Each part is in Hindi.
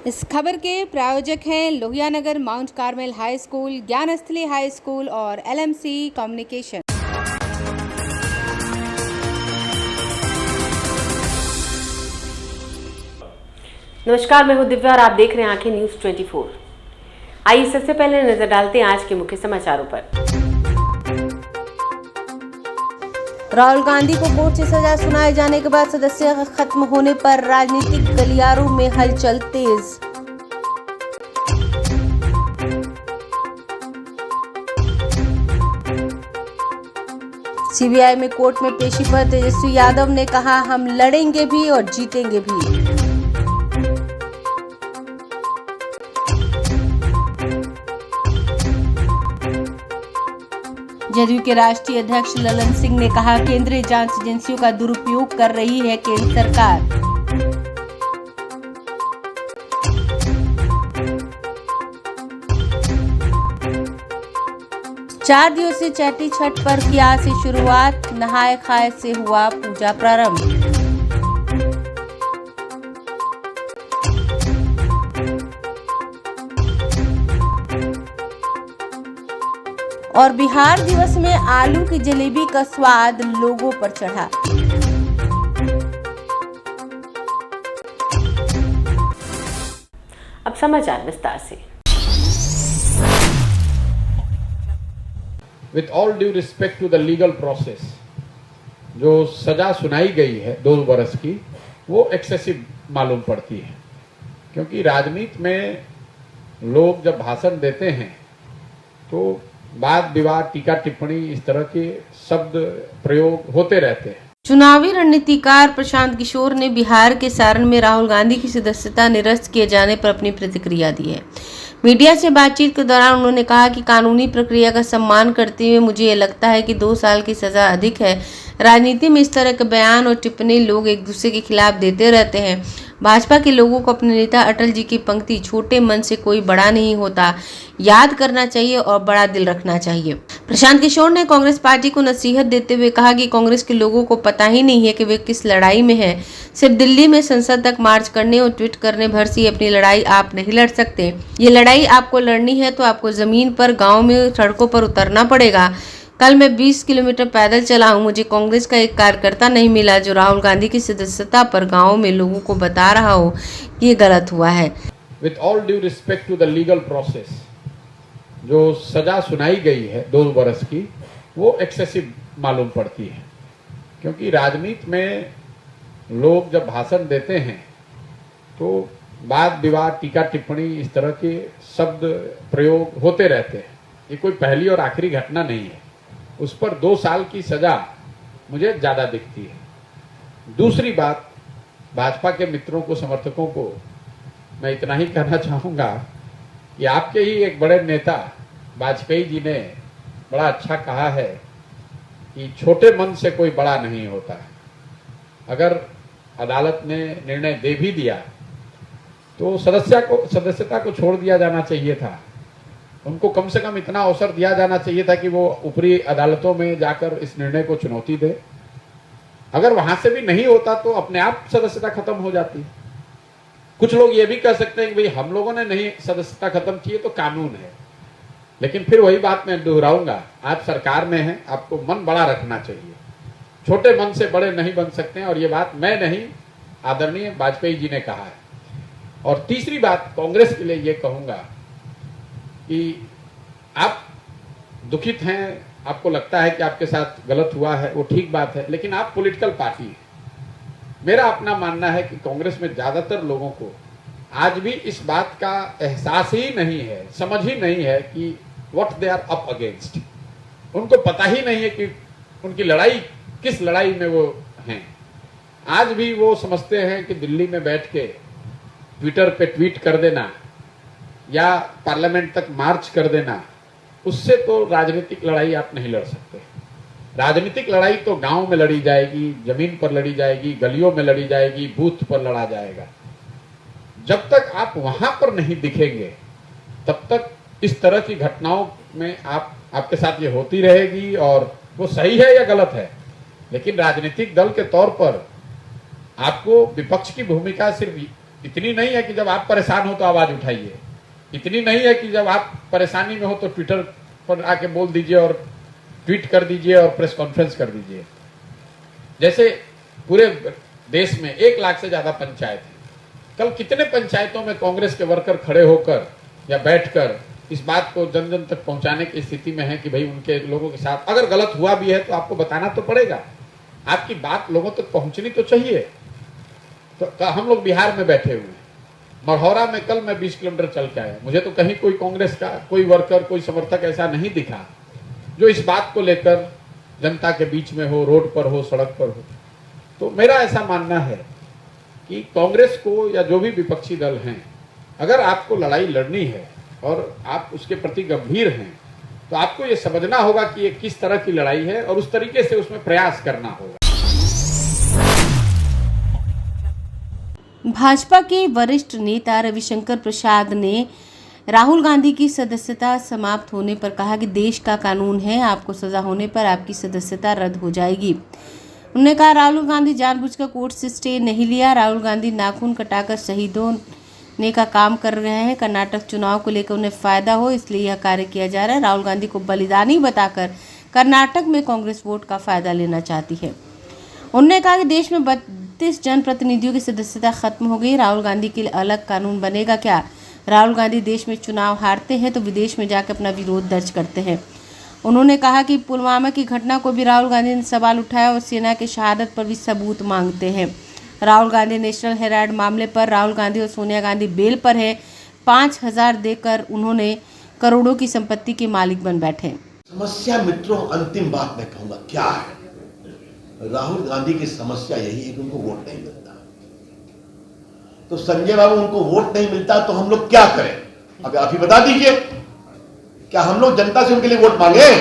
इस खबर के प्रायोजक हैं Lohia Nagar Mount Carmel High School, Gyansthali High School और LMC कम्युनिकेशन। नमस्कार, मैं हूं दिव्या और आप देख रहे हैं आंखें न्यूज 24। आइए सबसे पहले नजर डालते हैं आज के मुख्य समाचारों पर। राहुल गांधी को कोर्ट से सजा सुनाए जाने के बाद सदस्यता खत्म होने पर राजनीतिक गलियारों में हलचल तेज। सीबीआई में कोर्ट में पेशी पर तेजस्वी यादव ने कहा, हम लड़ेंगे भी और जीतेंगे भी। जदयू के राष्ट्रीय अध्यक्ष ललन सिंह ने कहा, केंद्रीय जांच एजेंसियों का दुरुपयोग कर रही है केंद्र सरकार। चार दिवसीय चैती छठ पर्व की आज से शुरुआत, नहाय खाए से हुआ पूजा प्रारंभ। और बिहार दिवस में आलू की जलेबी का स्वाद लोगों पर चढ़ा। अब समाचार विस्तार से। With all due respect to the legal process, जो सजा सुनाई गई है 2 वर्ष की, वो एक्सेसिव मालूम पड़ती है, क्योंकि राजनीति में लोग जब भाषण देते हैं तो वाद विवाद, टीका टिप्पणी, इस तरह के शब्द प्रयोग होते रहते हैं। चुनावी रणनीतिकार प्रशांत किशोर ने बिहार के सारण में राहुल गांधी की सदस्यता निरस्त किए जाने पर अपनी प्रतिक्रिया दी है। मीडिया से बातचीत के दौरान उन्होंने कहा कि कानूनी प्रक्रिया का सम्मान करते हुए मुझे ये लगता है कि 2 साल की सजा अधिक है। राजनीति में इस तरह के बयान और टिप्पणी लोग एक दूसरे के खिलाफ देते रहते हैं। भाजपा के लोगों को अपने नेता अटल जी की पंक्ति, छोटे मन से कोई बड़ा नहीं होता, याद करना चाहिए और बड़ा दिल रखना चाहिए। प्रशांत किशोर ने कांग्रेस पार्टी को नसीहत देते हुए कहा कि कांग्रेस के लोगों को पता ही नहीं है कि वे किस लड़ाई में है। सिर्फ दिल्ली में संसद तक मार्च करने और ट्वीट करने भर से अपनी लड़ाई आप नहीं लड़ सकते। ये लड़ाई आपको लड़नी है तो आपको जमीन पर, गाँव में, सड़कों पर उतरना पड़ेगा। कल मैं 20 किलोमीटर पैदल चला हूँ। मुझे कांग्रेस का एक कार्यकर्ता नहीं मिला जो राहुल गांधी की सदस्यता पर गाँव में लोगों को बता रहा हो कि ये गलत हुआ है। With all due respect to the legal process, जो सजा सुनाई गई है 2 वर्ष की, वो एक्सेसिव मालूम पड़ती है, क्योंकि राजनीति में लोग जब भाषण देते हैं तो वाद विवाद, टीका टिप्पणी, इस तरह के शब्द प्रयोग होते रहते हैं। ये कोई पहली और आखिरी घटना नहीं है। उस पर 2 साल की सजा मुझे ज्यादा दिखती है। दूसरी बात, भाजपा के मित्रों को, समर्थकों को मैं इतना ही कहना चाहूंगा कि आपके ही एक बड़े नेता वाजपेयी जी ने बड़ा अच्छा कहा है कि छोटे मन से कोई बड़ा नहीं होता है। अगर अदालत ने निर्णय दे भी दिया तो सदस्यता को छोड़ दिया जाना चाहिए था। उनको कम से कम इतना अवसर दिया जाना चाहिए था कि वो ऊपरी अदालतों में जाकर इस निर्णय को चुनौती दे। अगर वहां से भी नहीं होता तो अपने आप सदस्यता खत्म हो जाती। कुछ लोग ये भी कह सकते हैं कि भाई हम लोगों ने नहीं सदस्यता खत्म की है तो कानून है, लेकिन फिर वही बात मैं दोहराऊंगा, आप सरकार में हैं, आपको मन बड़ा रखना चाहिए। छोटे मन से बड़े नहीं बन सकते हैं, और ये बात मैं नहीं, आदरणीय वाजपेयी जी ने कहा है। और तीसरी बात, कांग्रेस के लिए ये कहूंगा कि आप दुखित हैं, आपको लगता है कि आपके साथ गलत हुआ है, वो ठीक बात है, लेकिन आप पॉलिटिकल पार्टी हैं। मेरा अपना मानना है कि कांग्रेस में ज्यादातर लोगों को आज भी इस बात का एहसास ही नहीं है, समझ ही नहीं है कि what they are up against. उनको पता ही नहीं है कि उनकी लड़ाई किस लड़ाई में वो हैं। आज भी वो समझते हैं कि दिल्ली में बैठ के ट्विटर पे ट्वीट कर देना या पार्लियामेंट तक मार्च कर देना, उससे तो राजनीतिक लड़ाई आप नहीं लड़ सकते। राजनीतिक लड़ाई तो गांव में लड़ी जाएगी, जमीन पर लड़ी जाएगी, गलियों में लड़ी जाएगी, बूथ पर लड़ा जाएगा। जब तक आप वहां पर नहीं दिखेंगे तब तक इस तरह की घटनाओं में आपके साथ ये होती रहेगी, और वो सही है या गलत है, लेकिन राजनीतिक दल के तौर पर आपको विपक्ष की भूमिका सिर्फ इतनी नहीं है कि जब आप परेशान हो तो आवाज उठाइए, इतनी नहीं है कि जब आप परेशानी में हो तो ट्विटर पर आके बोल दीजिए और ट्वीट कर दीजिए और प्रेस कॉन्फ्रेंस कर दीजिए। जैसे पूरे देश में 1 लाख से ज्यादा पंचायत है, कल कितने पंचायतों में कांग्रेस के वर्कर खड़े होकर या बैठकर इस बात को जन जन तक पहुंचाने की स्थिति में है कि भाई उनके लोगों के साथ अगर गलत हुआ भी है तो आपको बताना तो पड़ेगा, आपकी बात लोगों तक पहुंचनी तो चाहिए। तो हम लोग बिहार में बैठे हुए हैं, मढ़ौरा में कल मैं 20 किलोमीटर चल के आया, मुझे तो कहीं कोई कांग्रेस का कोई वर्कर कोई समर्थक ऐसा नहीं दिखा जो इस बात को लेकर जनता के बीच में हो, रोड पर हो, सड़क पर हो। तो मेरा ऐसा मानना है कि कांग्रेस को या जो भी विपक्षी दल हैं, अगर आपको लड़ाई लड़नी है और आप उसके प्रति गंभीर हैं तो आपको ये समझना होगा कि ये किस तरह की लड़ाई है और उस तरीके से उसमें प्रयास करना होगा। भाजपा के वरिष्ठ नेता रविशंकर प्रसाद ने राहुल गांधी की सदस्यता समाप्त होने पर कहा कि देश का कानून है, आपको सजा होने पर आपकी सदस्यता रद्द हो जाएगी। उन्होंने कहा राहुल गांधी जानबूझकर कोर्ट से स्टे नहीं लिया, राहुल गांधी नाखून कटाकर शहीदों ने का काम कर रहे हैं। कर्नाटक चुनाव को लेकर उन्हें फायदा हो इसलिए यह कार्य किया जा रहा है। राहुल गांधी को बलिदानी बताकर कर्नाटक में कांग्रेस वोट का फायदा लेना चाहती है। उन्होंने कहा कि देश में 32 जनप्रतिनिधियों की सदस्यता खत्म हो गई, राहुल गांधी के लिए अलग कानून बनेगा क्या? राहुल गांधी देश में चुनाव हारते हैं तो विदेश में जाकर अपना विरोध दर्ज करते हैं। उन्होंने कहा कि पुलवामा की घटना को भी राहुल गांधी ने सवाल उठाया और सेना की शहादत पर भी सबूत मांगते हैं। राहुल गांधी नेशनल हेराल्ड मामले पर राहुल गांधी और सोनिया गांधी बेल पर है, 5,000 देकर उन्होंने करोड़ों की संपत्ति के मालिक बन बैठे। समस्या मित्रों, अंतिम बात मैं कहूंगा क्या है, राहुल गांधी की समस्या यही है कि उनको वोट नहीं मिलता। तो संजय बाबू उनको वोट नहीं मिलता तो हम लोग क्या करें? अब आप ही बता दीजिए, क्या हम लोग जनता से उनके लिए वोट मांगे?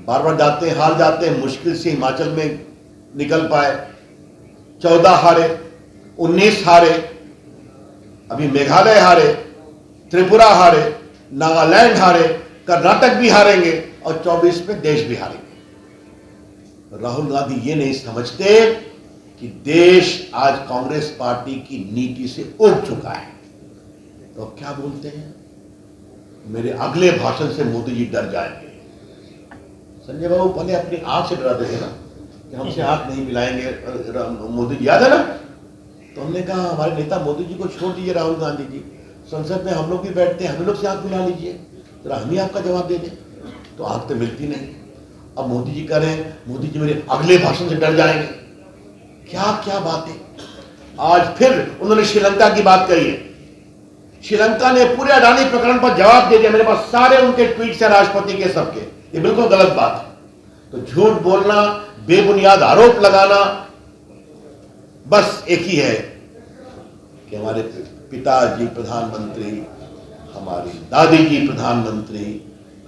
बार बार जाते हैं, हार जाते हैं, मुश्किल से हिमाचल में निकल पाए, 14 हारे, 19 हारे, अभी मेघालय हारे, त्रिपुरा हारे, नागालैंड हारे, कर्नाटक भी हारेंगे और 24 में देश भी हारेंगे। राहुल गांधी ये नहीं समझते कि देश आज कांग्रेस पार्टी की नीति से उब चुका है। तो अब क्या बोलते हैं? मेरे अगले भाषण से मोदी जी डर जाएंगे। संजय बाबू पहले अपनी आंख से डराते थे ना कि हमसे आंख नहीं मिलाएंगे मोदी जी, याद है ना? तो हमने कहा हमारे नेता मोदी जी को छोड़ दीजिए, राहुल गांधी जी संसद में हम लोग भी बैठते हैं, हम लोग से आंख मिला लीजिए, जरा हम ही आपका जवाब दे दें। तो आंख तो मिलती नहीं। अब मोदी जी कह रहे हैं मोदी जी मेरे अगले भाषण से डर जाएंगे। क्या क्या बातें। आज फिर उन्होंने श्रीलंका की बात कही है। श्रीलंका ने पूरे अडानी प्रकरण पर जवाब दे दिया, मेरे पास सारे उनके ट्वीट्स हैं राष्ट्रपति के सबके। ये बिल्कुल गलत बात है। तो झूठ बोलना, बेबुनियाद आरोप लगाना, बस एक ही है कि हमारे पिताजी प्रधानमंत्री, हमारी दादी जी प्रधानमंत्री,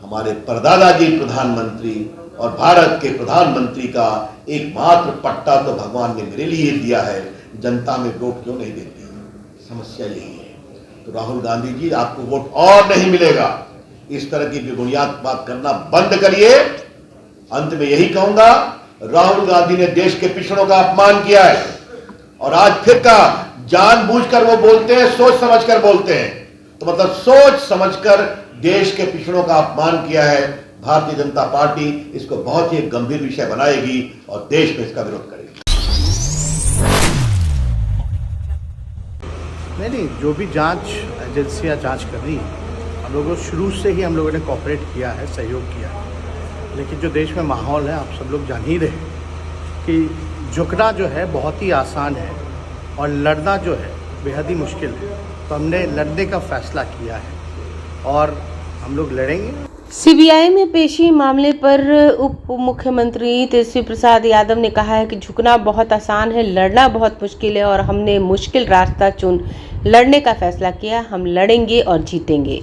हमारे परदादा जी प्रधानमंत्री और भारत के प्रधानमंत्री का एकमात्र पट्टा तो भगवान ने मेरे लिए दिया है, जनता में वोट क्यों नहीं देती? समस्या यही है। तो राहुल गांधी जी आपको वोट और नहीं मिलेगा। इस तरह की बेबुनियाद बात करना बंद करिए। अंत में यही कहूंगा, राहुल गांधी ने देश के पिछड़ों का अपमान किया है और आज फिर कहा जानबूझकर वो बोलते हैं, सोच समझकर बोलते हैं। तो मतलब सोच समझकर देश के पिछड़ों का अपमान किया है। भारतीय जनता पार्टी इसको बहुत ही गंभीर विषय बनाएगी और देश में इसका विरोध करेगी। नहीं, जो भी जांच एजेंसियां जांच कर रही हैं, हम लोगों शुरू से ही हम लोगों ने कोऑपरेट किया है, सहयोग किया है। लेकिन जो देश में माहौल है, आप सब लोग जान ही रहे कि झुकना जो है बहुत ही आसान है और लड़ना जो है बेहद ही मुश्किल है। तो हमने लड़ने का फैसला किया है और हम लोग लड़ेंगे। सीबीआई में पेशी मामले पर उप मुख्यमंत्री तेजस्वी प्रसाद यादव ने कहा है कि झुकना बहुत आसान है, लड़ना बहुत मुश्किल है और हमने मुश्किल रास्ता चुन लड़ने का फैसला किया। हम लड़ेंगे और जीतेंगे।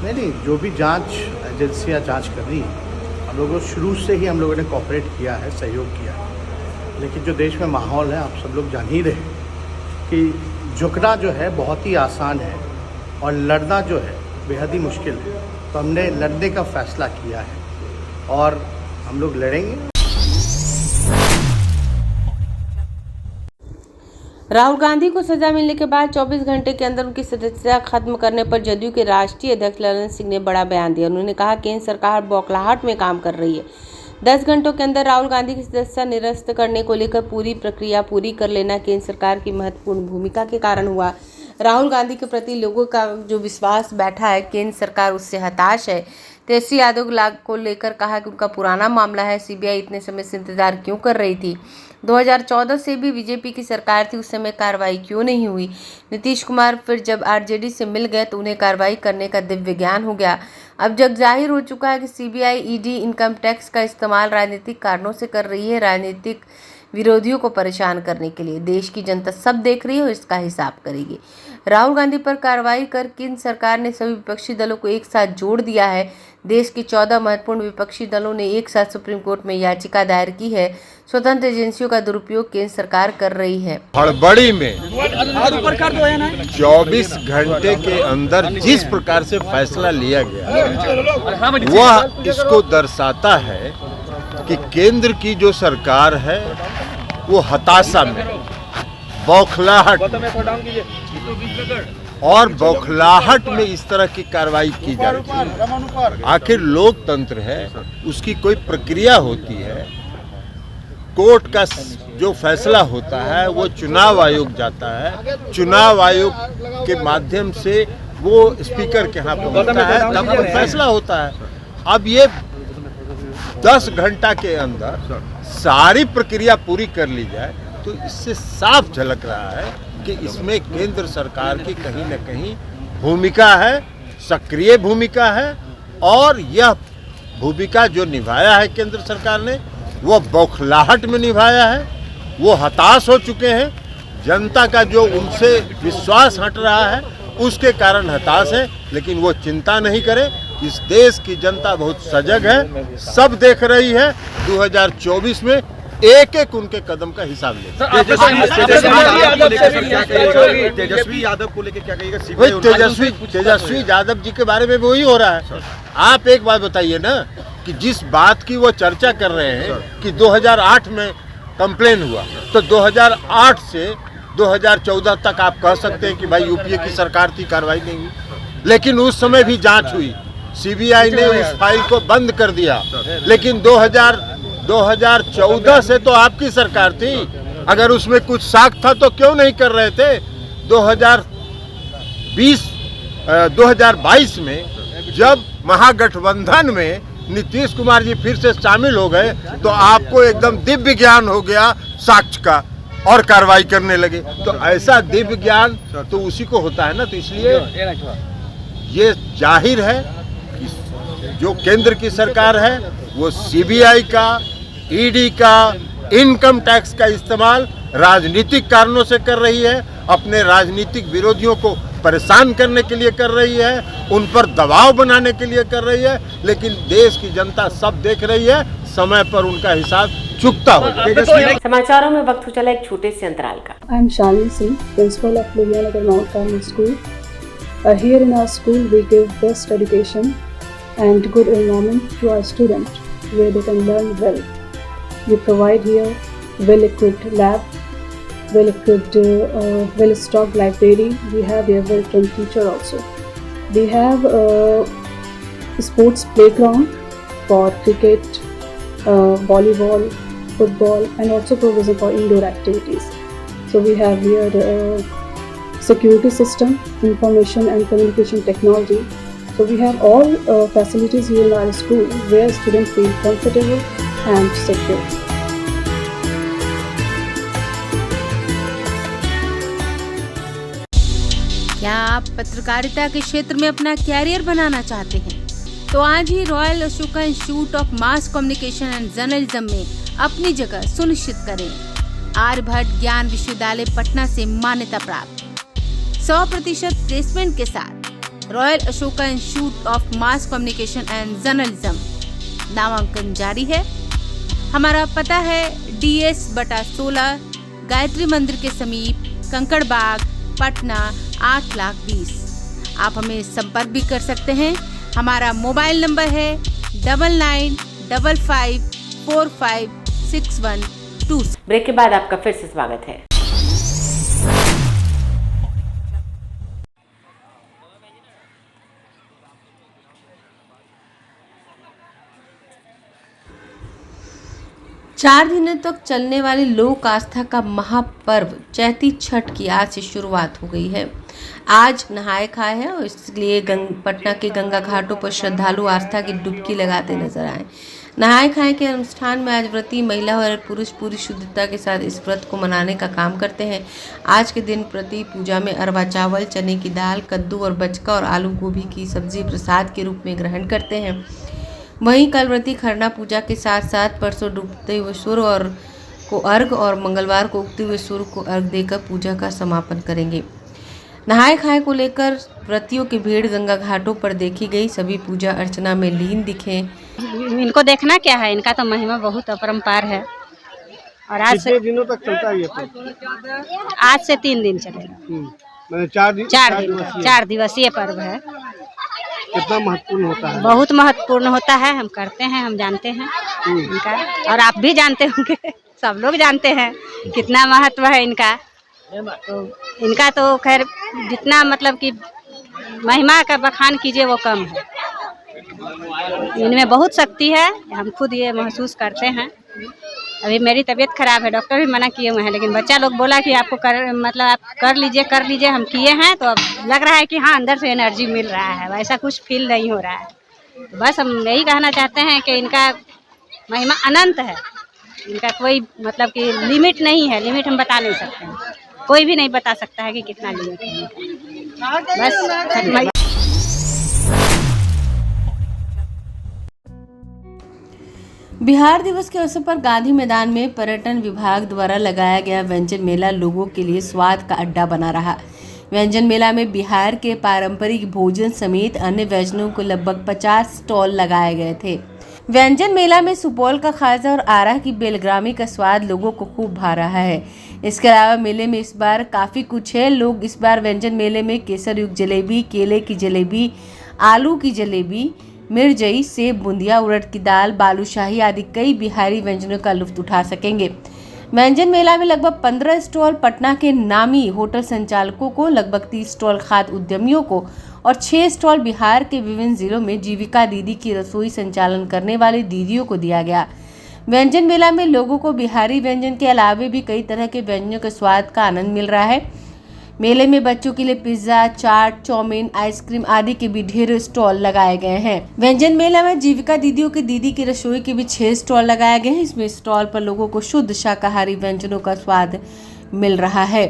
नहीं, जो भी जांच एजेंसियां जांच कर रही हैं, हम लोगों शुरू से ही हम लोगों ने कोऑपरेट किया है, सहयोग किया है। लेकिन जो देश में माहौल है, आप सब लोग जान ही रहे कि झुकना जो है बहुत ही आसान है और लड़ना जो है बेहद ही मुश्किल है। तो हमने लड़ने का फैसला किया है और हम लोग लड़ेंगे। राहुल गांधी को सजा मिलने के बाद 24 घंटे के अंदर उनकी सदस्यता खत्म करने पर जदयू के राष्ट्रीय अध्यक्ष ललन सिंह ने बड़ा बयान दिया। उन्होंने कहा केंद्र सरकार बौखलाहट में काम कर रही है। 10 घंटों के अंदर राहुल गांधी की सदस्यता निरस्त करने को लेकर पूरी प्रक्रिया पूरी कर लेना केंद्र सरकार की महत्वपूर्ण भूमिका के कारण हुआ। राहुल गांधी के प्रति लोगों का जो विश्वास बैठा है, केंद्र सरकार उससे हताश है। तेजस्वी यादव को लेकर कहा कि उनका पुराना मामला है, सीबीआई इतने समय से इंतजार क्यों कर रही थी। 2014 से भी बीजेपी की सरकार थी, उस समय कार्रवाई क्यों नहीं हुई। नीतीश कुमार फिर जब आरजेडी से मिल गए तो उन्हें कार्रवाई करने का दिव्य ज्ञान हो गया। अब जग जाहिर हो चुका है कि सीबीआई, ईडी इनकम टैक्स का इस्तेमाल राजनीतिक कारणों से कर रही है, राजनीतिक विरोधियों को परेशान करने के लिए। देश की जनता सब देख रही है और इसका हिसाब करेगी। राहुल गांधी पर कार्रवाई कर केंद्र सरकार ने सभी विपक्षी दलों को एक साथ जोड़ दिया है। देश के 14 महत्वपूर्ण विपक्षी दलों ने एक साथ सुप्रीम कोर्ट में याचिका दायर की है। स्वतंत्र एजेंसियों का दुरुपयोग केंद्र सरकार कर रही है। हड़बड़ी में 24 घंटे के अंदर जिस प्रकार से फैसला लिया गया वह इसको दर्शाता है कि केंद्र की जो सरकार है वो हताशा में, बौखलाहट और बौखलाहट में इस तरह की कार्रवाई की जा रही है। आखिर लोकतंत्र है, उसकी कोई प्रक्रिया होती है। कोर्ट का जो फैसला होता है वो चुनाव आयोग जाता है, चुनाव आयोग के माध्यम से वो स्पीकर के यहाँ पहुँचता है, तब वो फैसला होता है। अब ये 10 घंटा के अंदर सारी प्रक्रिया पूरी कर ली जाए तो इससे साफ झलक रहा है कि इसमें केंद्र सरकार की कहीं न कहीं भूमिका है, सक्रिय भूमिका है। और यह भूमिका जो निभाया है केंद्र सरकार ने वो बौखलाहट में निभाया है। वो हताश हो चुके हैं, जनता का जो उनसे विश्वास हट रहा है उसके कारण हताश है। लेकिन वो चिंता नहीं करे, इस देश की जनता बहुत सजग है, सब देख रही है। 2024 में एक एक उनके कदम का हिसाब ले। तेजस्वी यादव को लेकर क्या कहिएगा? तेजस्वी यादव जी के बारे में वही हो रहा है। आप एक बात बताइए ना कि जिस बात की वो चर्चा कर रहे हैं कि 2008 में कंप्लेन हुआ, तो 2008 से 2014 तक आप कह सकते हैं कि भाई यूपीए की सरकार थी, कार्रवाई नहीं हुई। लेकिन उस समय भी जांच हुई, सीबीआई ने उस फाइल को बंद कर दिया। लेकिन 2014 से तो आपकी सरकार थी, अगर उसमें कुछ साख था तो क्यों नहीं कर रहे थे। 2022 में जब महागठबंधन में नीतीश कुमार जी फिर से शामिल हो गए तो आपको एकदम दिव्य ज्ञान हो गया साक्ष्य का और कार्रवाई करने लगे। तो ऐसा दिव्य ज्ञान तो उसी को होता है ना। तो इसलिए ये जाहिर है कि जो केंद्र की सरकार है वो सीबीआई का, ईडी का, इनकम टैक्स का इस्तेमाल राजनीतिक कारणों से कर रही है, अपने राजनीतिक विरोधियों को परेशान करने के लिए कर रही है, उन पर दबाव बनाने के लिए कर रही है। लेकिन देश की जनता सब देख रही है, समय पर उनका हिसाब चुकता होगा। समाचारों में वक्त हो चला एक छोटे से अंतराल का। I am Shalini Singh, principal of Ludhiana Mount Carmel School. Here in our school, we give best education and good environment to our students, where they can learn well. We provide here well-equipped lab, well-equipped, well-stocked library. We have here well-trained teacher also. We have a sports playground for cricket, volleyball, football, and also provision for indoor activities. So we have here security system, information and communication technology. So we have all facilities here in our school where students feel comfortable and secure. क्या आप पत्रकारिता के क्षेत्र में अपना कैरियर बनाना चाहते हैं? तो आज ही Royal Ashoka Institute of Mass Communication and Journalism में अपनी जगह सुनिश्चित करें। आर्यभट्ट ज्ञान विश्वविद्यालय पटना से मान्यता प्राप्त 100% प्लेसमेंट के साथ royal Ashoka Institute of Mass Communication and journalism नामांकन जारी है। हमारा पता है DS/16 गायत्री मंदिर के समीप, कंकड़ बाग, पटना 8,20,000। आप हमें संपर्क भी कर सकते हैं। हमारा मोबाइल नंबर है 9955456126। ब्रेक के बाद आपका फिर से स्वागत है। 4 दिनों तक चलने वाली लोक आस्था का महापर्व चैती छठ की आज से शुरुआत हो गई है। आज नहाए खाए है और इसलिए पटना के गंगा घाटों पर श्रद्धालु आस्था की डुबकी लगाते नजर आए। नहाए खाए के अनुष्ठान में आज व्रती महिला और पुरुष पूरी शुद्धता के साथ इस व्रत को मनाने का काम करते हैं। आज के दिन प्रति पूजा में अरवा चावल, चने की दाल, कद्दू और बचका और आलू गोभी की सब्जी प्रसाद के रूप में ग्रहण करते हैं। वहीं कल व्रती खरना पूजा के साथ साथ परसों डूबते हुए सूर्य को अर्घ और मंगलवार को उगते हुए सूर्य को अर्घ देकर पूजा का समापन करेंगे। नहाए खाए को लेकर व्रतियों की भीड़ गंगा घाटों पर देखी गई। सभी पूजा अर्चना में लीन दिखे। इनको देखना क्या है, इनका तो महिमा बहुत अपरंपार है। और आज से दिनों तक चलता है ये आज से 3 दिन चलेगा। 4 दिवसीय पर्व है। कितना महत्वपूर्ण होता है? बहुत महत्वपूर्ण होता है। हम करते हैं, हम जानते हैं इनका, और आप भी जानते होंगे, सब लोग जानते हैं कितना महत्व है इनका। तो इनका तो खैर जितना मतलब कि महिमा का बखान कीजिए वो कम है। इनमें बहुत शक्ति है, हम खुद ये महसूस करते हैं। अभी मेरी तबीयत खराब है, डॉक्टर भी मना किए हुए हैं, लेकिन बच्चा लोग बोला कि आपको आप कर लीजिए। हम किए हैं तो अब लग रहा है कि हाँ, अंदर से एनर्जी मिल रहा है, वैसा कुछ फील नहीं हो रहा है। तो बस हम यही कहना चाहते हैं कि इनका महिमा अनंत है। इनका कोई मतलब कि लिमिट नहीं है। लिमिट हम बता नहीं सकते हैं, कोई भी नहीं बता सकता है कि कितना लिमिट है। बस बिहार दिवस के अवसर पर गांधी मैदान में पर्यटन विभाग द्वारा लगाया गया व्यंजन मेला लोगों के लिए स्वाद का अड्डा बना रहा। व्यंजन मेला में बिहार के पारंपरिक भोजन समेत अन्य व्यंजनों को लगभग 50 स्टॉल लगाए गए थे। व्यंजन मेला में सुपौल का खाजा और आरा की बेलग्रामी का स्वाद लोगों को खूब भा रहा है। इसके अलावा मेले में इस बार काफ़ी कुछ है। लोग इस बार व्यंजन मेले में केसर युक्त जलेबी, केले की जलेबी, आलू की जलेबी, मिर्जई, सेब बूंदिया, उड़द की दाल, बालूशाही आदि कई बिहारी व्यंजनों का लुत्फ उठा सकेंगे। व्यंजन मेला में लगभग 15 स्टॉल पटना के नामी होटल संचालकों को, लगभग 30 स्टॉल खाद्य उद्यमियों को और 6 स्टॉल बिहार के विभिन्न जिलों में जीविका दीदी की रसोई संचालन करने वाली दीदियों को दिया गया। व्यंजन मेला में लोगों को बिहारी व्यंजन के अलावे भी कई तरह के व्यंजनों के स्वाद का आनंद मिल रहा है। मेले में बच्चों के लिए पिज्जा, चाट, चाउमीन, आइसक्रीम आदि के भी ढेरों स्टॉल लगाए गए हैं। व्यंजन मेला में जीविका दीदियों की दीदी की रसोई के भी 6 स्टॉल लगाए गए हैं। इसमें स्टॉल पर लोगों को शुद्ध शाकाहारी व्यंजनों का स्वाद मिल रहा है।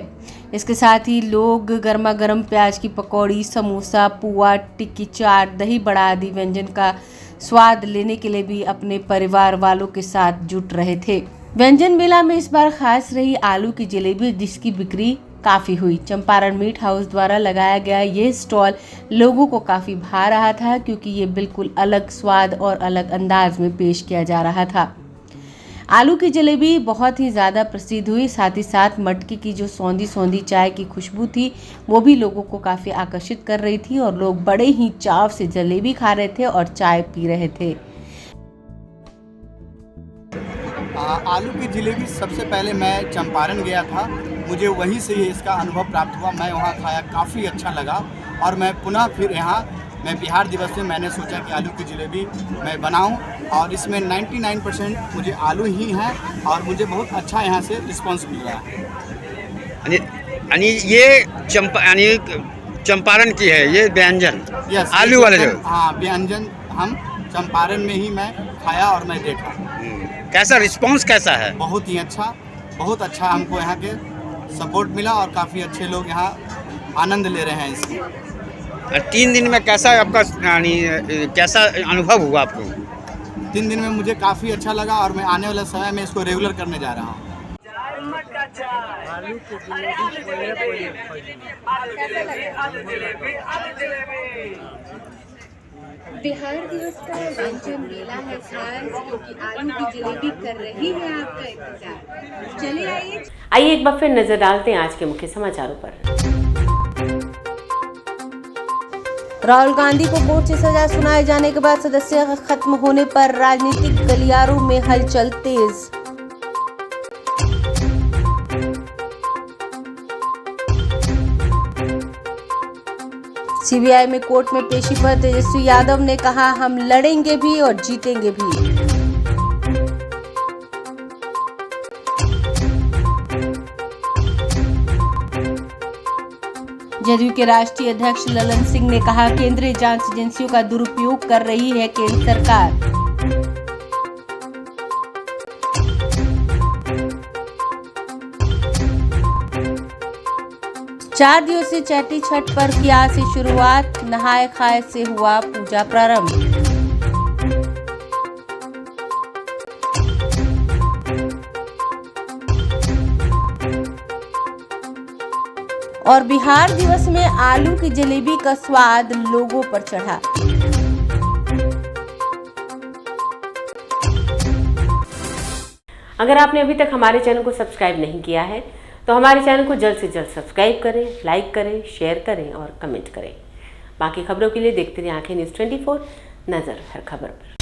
इसके साथ ही लोग गर्मा गर्म प्याज की पकौड़ी, समोसा, पुआ, टिक्की, चाट, दही बड़ा आदि व्यंजन का स्वाद लेने के लिए भी अपने परिवार वालों के साथ जुट रहे थे। व्यंजन मेला में इस बार खास रही आलू की जलेबी, जिसकी बिक्री काफ़ी हुई। चंपारण मीट हाउस द्वारा लगाया गया ये स्टॉल लोगों को काफ़ी भा रहा था, क्योंकि ये बिल्कुल अलग स्वाद और अलग अंदाज में पेश किया जा रहा था। आलू की जलेबी बहुत ही ज़्यादा प्रसिद्ध हुई। साथ ही साथ मटकी की जो सौंधी सौंधी चाय की खुशबू थी वो भी लोगों को काफ़ी आकर्षित कर रही थी और लोग बड़े ही चाव से जलेबी खा रहे थे और चाय पी रहे थे। आलू की जलेबी सबसे पहले मैं चंपारण गया था, मुझे वहीं से इसका अनुभव प्राप्त हुआ। मैं वहाँ खाया, काफ़ी अच्छा लगा और मैं पुनः फिर यहाँ मैं बिहार दिवस में मैंने सोचा कि आलू की जलेबी मैं बनाऊं और इसमें 99% मुझे आलू ही है और मुझे बहुत अच्छा यहाँ से रिस्पांस मिल रहा है। यानी ये चंपारण की है ये व्यंजन? यस, आलू वाले जो? हाँ, व्यंजन हम चंपारण में ही मैं खाया और मैं देखा। कैसा रिस्पांस कैसा है? बहुत ही अच्छा, बहुत अच्छा हमको यहाँ के सपोर्ट मिला और काफ़ी अच्छे लोग यहाँ आनंद ले रहे हैं इसमें। 3 दिन में कैसा आपका यानी कैसा अनुभव हुआ आपको? 3 दिन में मुझे काफ़ी अच्छा लगा और मैं आने वाले समय में इसको रेगुलर करने जा रहा हूँ। बिहार दिवस का व्यंजन मेला है खास, क्योंकि आलू की जलेबी कर रही है आपका इंतजार। चलिए आइए एक बार फिर नजर डालते हैं आज के मुख्य समाचारों पर। राहुल गांधी को कोर्ट से सजा सुनाए जाने के बाद सदस्यता खत्म होने पर राजनीतिक गलियारों में हलचल तेज। सीबीआई में कोर्ट में पेशी पर तेजस्वी यादव ने कहा, हम लड़ेंगे भी और जीतेंगे भी। जदयू के राष्ट्रीय अध्यक्ष ललन सिंह ने कहा, केंद्रीय जांच एजेंसियों का दुरुपयोग कर रही है केंद्र सरकार। 4 दिवसीय चैती छठ पर्व की आज से शुरुआत, नहाय खाए से हुआ पूजा प्रारंभ। और बिहार दिवस में आलू की जलेबी का स्वाद लोगों पर चढ़ा। अगर आपने अभी तक हमारे चैनल को सब्सक्राइब नहीं किया है तो हमारे चैनल को जल्द से जल्द सब्सक्राइब करें, लाइक करें, शेयर करें और कमेंट करें। बाकी खबरों के लिए देखते रहिए आंखें न्यूज़ 24, नजर हर खबर पर।